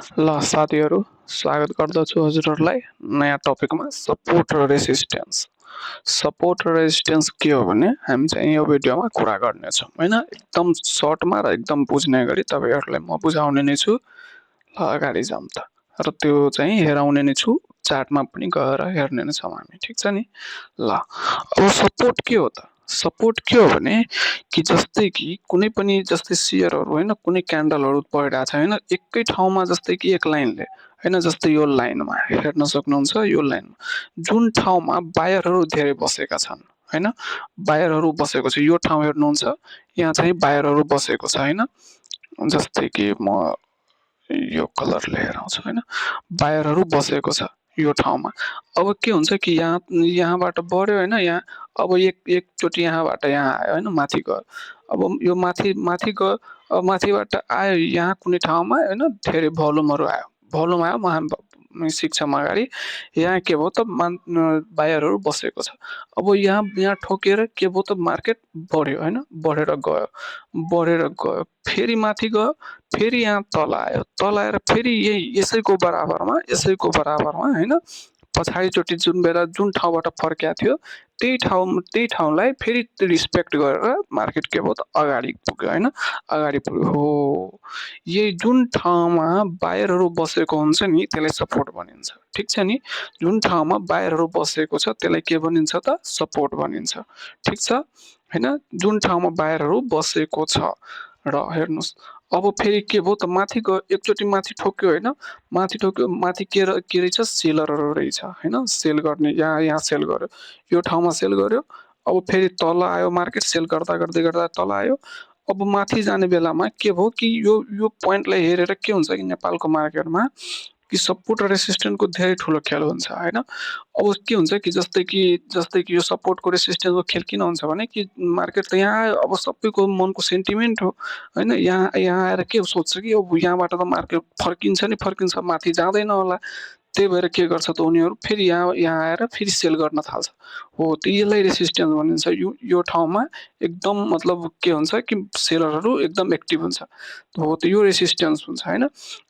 ल साथीहरू स्वागत गर्दछु हजुरहरूलाई नयाँ टपिकमा सपोर्ट र रेसिस्टेन्स। सपोर्ट र रेजिस्टेन्स के हो भने हामी चाहिँ यो भिडियोमा कुरा गर्नेछौँ होइन, एकदम सर्टमा र एकदम बुझ्ने गरी तपाईँहरूलाई म बुझाउने नै छु। ल अगाडि जाउँ त, र त्यो चाहिँ हेराउने नै छु, चार्टमा पनि गएर हेर्ने नै छौँ हामी, ठिक छ नि। ल अब सपोर्ट के हो त? सपोर्ट के हो भने कि जस्तै कि कुनै पनि जस्तै सेयरहरू होइन, कुनै क्यान्डलहरू परिरहेको छ होइन, एकै ठाउँमा जस्तै कि एक लाइनले होइन, जस्तै यो लाइनमा हेर्न सक्नुहुन्छ, यो लाइनमा जुन ठाउँमा बायरहरू धेरै बसेका छन् होइन, बायरहरू बसेको छ, यो ठाउँ हेर्नुहुन्छ, यहाँ चाहिँ बायरहरू बसेको छ होइन। जस्तै कि म यो कलर लिएर आउँछु होइन, बायरहरू बसेको छ यो ठाउँमा। अब के हुन्छ कि यहाँबाट बढ्यो होइन, यहाँ अब एकचोटि यहाँबाट यहाँ आयो होइन, माथि गयो। अब यो माथि माथि गयो, अब माथिबाट आयो यहाँ कुनै ठाउँमा होइन, धेरै भोल्युमहरू आयो, भोल्युम आयो शिक्षामा अगाडि यहाँ के भयो त बायरहरू बसेको छ। अब यहाँ यहाँ ठोकेर के भयो त मार्केट बढ्यो होइन, बढेर गयो, फेरि माथि गयो, फेरि यहाँ तल आयो, तल आएर फेरि यही यसैको बराबरमा होइन, पछाडिचोटि जुन बेला जुन ठाउँबाट फर्किएको थियो त्यही ठाउँलाई फेरि रिस्पेक्ट गरेर मार्केट के भयो त अगाडि पुग्यो होइन, अगाडि पुग्यो हो। यही जुन ठाउँमा बायरहरू बसेको हुन्छ नि त्यसलाई सपोर्ट भनिन्छ, ठिक छ नि। जुन ठाउँमा बायरहरू बसेको छ त्यसलाई के भनिन्छ त? सपोर्ट भनिन्छ, ठिक छ होइन। जुन ठाउँमा बायरहरू बसेको छ र हेर्नुहोस्, अब फेरि के भयो त माथि गयो, एकचोटि माथि ठोक्यो होइन, माथि ठोक्यो, माथि के रहेछ? सेलरहरू रहेछ होइन, सेल गर्ने, यहाँ सेल गर्यो, यो ठाउँमा सेल गर्यो। अब फेरि तल आयो, मार्केट सेल गर्दा गर्दै गर्दा तल आयो। अब माथि जाने बेलामा के भयो कि यो पोइन्टलाई हेरेर के हुन्छ कि नेपालको मार्केटमा कि सपोर्ट र रेसिस्टेन्सको धेरै ठुलो खेल हुन्छ होइन। अब के हुन्छ कि जस्तै कि यो सपोर्टको रेसिस्टेन्सको खेल किन हुन्छ भने कि मार्केट त यहाँ आयो, अब सबैको मनको सेन्टिमेन्ट हो होइन, यहाँ आएर के सोध्छ कि अब यहाँबाट त मार्केट फर्किन्छ, माथि जाँदैन होला। त्यही भएर के गर्छ त उनीहरू फेरि यहाँ आएर फेरि सेल गर्न थाल्छ। हो, त यसलाई रेसिस्टेन्स भनिन्छ। यो ठाउँमा एकदम मतलब के हुन्छ कि सेलरहरू एकदम एक्टिभ हुन्छ, हो, त यो रेसिस्टेन्स हुन्छ होइन।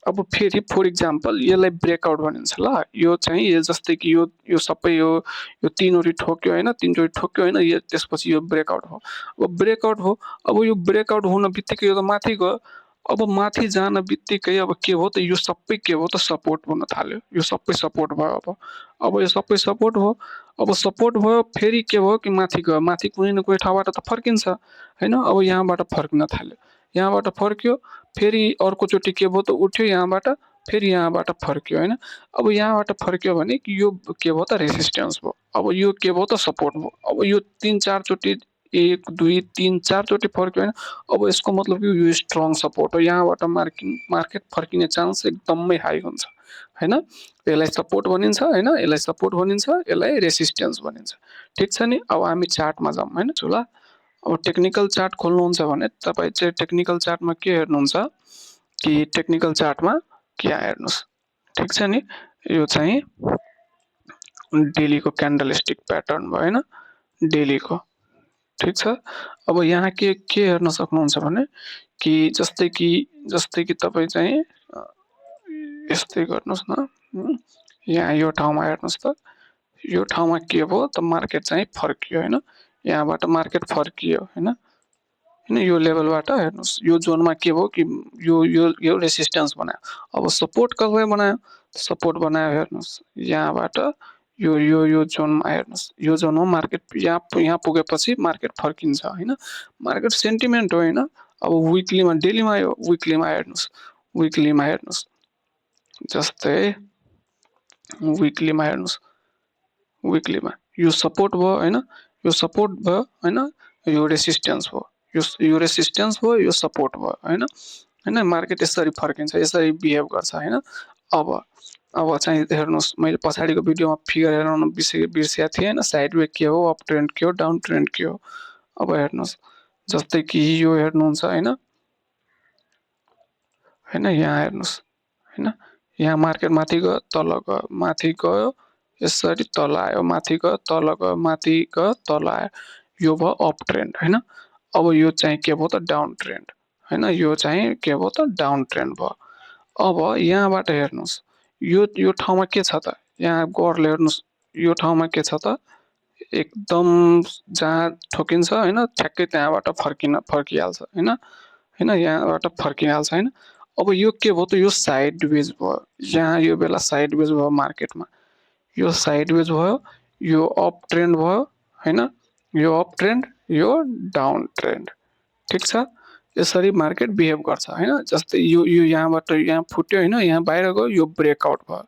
अब फेरि फर इक्जाम्पल यसलाई ब्रेकआउट भनिन्छ। ल यो चाहिँ जस्तै कि यो सबै यो तिनवटी ठोक्यो होइन, यो त्यसपछि यो ब्रेकआउट हो। अब ब्रेकआउट हो, अब यो ब्रेकआउट हुन बित्तिकै यो त माथि गयो। अब माथि जान बित्तिकै अब के हो त यो सबै के हो त सपोर्ट हुन थाल्यो, यो सबै सपोर्ट भयो। अब यो सबै सपोर्ट हो, अब सपोर्ट भयो, फेरि के भयो कि माथि गयो, माथि कुनै न कुनै ठाउँबाट त फर्किन्छ होइन। अब यहाँबाट फर्किन थाल्यो, यहाँबाट फर्क्यो, फेरि अर्कोचोटि के भयो त उठ्यो यहाँबाट, फेरि यहाँबाट फर्क्यो होइन। अब यहाँबाट फर्क्यो भने यो के भयो त रेसिस्टेन्स भयो। अब यो के भयो त सपोर्ट भयो। अब यो 3-4 चोटि, 1 2 3 4 चोटि फर्क्यो होइन। अब यसको मतलब कि यो स्ट्रङ सपोर्ट हो, यहाँबाट मार्केट फर्किने चान्स एकदमै हाई हुन्छ होइन। यसलाई सपोर्ट भनिन्छ होइन, यसलाई सपोर्ट भनिन्छ, यसलाई रेसिस्टेन्स भनिन्छ, ठिक छ नि। अब हामी चार्टमा जाउँ होइन, ल अब टेक्निकल चार्ट खोल्नुहुन्छ भने तपाईँ चाहिँ टेक्निकल चार्टमा के हेर्नुहुन्छ कि टेक्निकल चार्टमा यहाँ हेर्नुहोस्, ठिक छ नि। यो चाहिँ डेलीको क्यान्डलस्टिक प्याटर्न भयो होइन, डेलीको, ठिक छ। अब यहाँ के हेर्न सक्नुहुन्छ भने कि जस्तै कि तपाईँ चाहिँ यस्तै गर्नुहोस् न, यहाँ यो ठाउँमा हेर्नुहोस् त, यो ठाउँमा के भयो त मार्केट चाहिँ फर्कियो होइन, यहाँबाट मार्केट फर्कियो होइन, यो लेभलबाट हेर्नुहोस्, यो जोनमा के भयो कि यो रेसिस्टेन्स बनायो। अब सपोर्ट कसलाई बनायो? सपोर्ट बनायो हेर्नुहोस्, यहाँबाट यो जोनमा हेर्नुहोस्, यो जोनमा मार्केट यहाँ पुगेपछि मार्केट फर्किन्छ होइन। मार्केट सेन्टिमेन्ट हो होइन। अब विकलीमा, डेलीमा आयो, विकलीमा हेर्नुहोस्, जस्तै विकलीमा हेर्नुहोस्, विकलीमा यो सपोर्ट भयो होइन, यो सपोर्ट भयो होइन, यो रेसिस्टेन्स भयो, यो रेसिस्टेन्स भयो, यो सपोर्ट भयो होइन। मार्केट यसरी फर्किन्छ, यसरी बिहेभ गर्छ होइन। अब चाहिँ हेर्नुहोस्, मैले पछाडिको भिडियोमा फिगर हेराउन बिर्सेको थिएँ होइन, साइड वे के हो, अप ट्रेन्ड के हो, डाउन ट्रेन्ड के हो। अब हेर्नुहोस्, जस्तै कि यो हेर्नुहुन्छ होइन, यहाँ हेर्नुहोस् होइन, यहाँ मार्केट माथि गयो, तल गयो, माथि गयो, यसरी तल आयो, माथि गयो, तल गयो, माथि गयो, तल आयो, यो भयो अप ट्रेन्ड होइन। अब यो चाहिँ के भयो त डाउन ट्रेन्ड होइन, यो चाहिँ के भयो त डाउन ट्रेन्ड भयो। अब यहाँबाट हेर्नुहोस् यो ठाउँमा के छ त यहाँ गौरले हेर्नुहोस् यो ठाउँमा के छ त एकदम जहाँ ठोकिन्छ होइन ठ्याक्कै त्यहाँबाट फर्किहाल्छ होइन होइन यहाँबाट फर्किहाल्छ होइन अब यो के भयो त यो साइड वेज भयो यहाँ यो बेला साइड वेज भयो मार्केटमा यो साइड वेज भयो यो अप ट्रेन्ड भयो होइन यो अप ट्रेन्ड यो डाउन ट्रेन्ड ठिक छ यसरी मार्केट बिहेभ गर्छ होइन जस्तै यो यहाँबाट यहाँ फुट्यो होइन यहाँ बाहिर गयो यो ब्रेकआउट भयो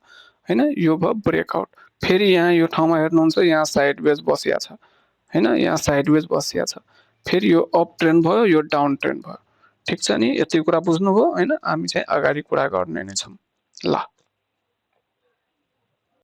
होइन यो भयो ब्रेकआउट फेरि यहाँ यो ठाउँमा हेर्नुहुन्छ यहाँ साइड वेज बसिया छ होइन यहाँ साइड वेज बसिया छ फेरि यो अप ट्रेन्ड भयो यो डाउन ट्रेन्ड भयो ठिक छ नि यति कुरा बुझ्नुभयो होइन हामी चाहिँ अगाडि कुरा गर्ने नै छौँ ल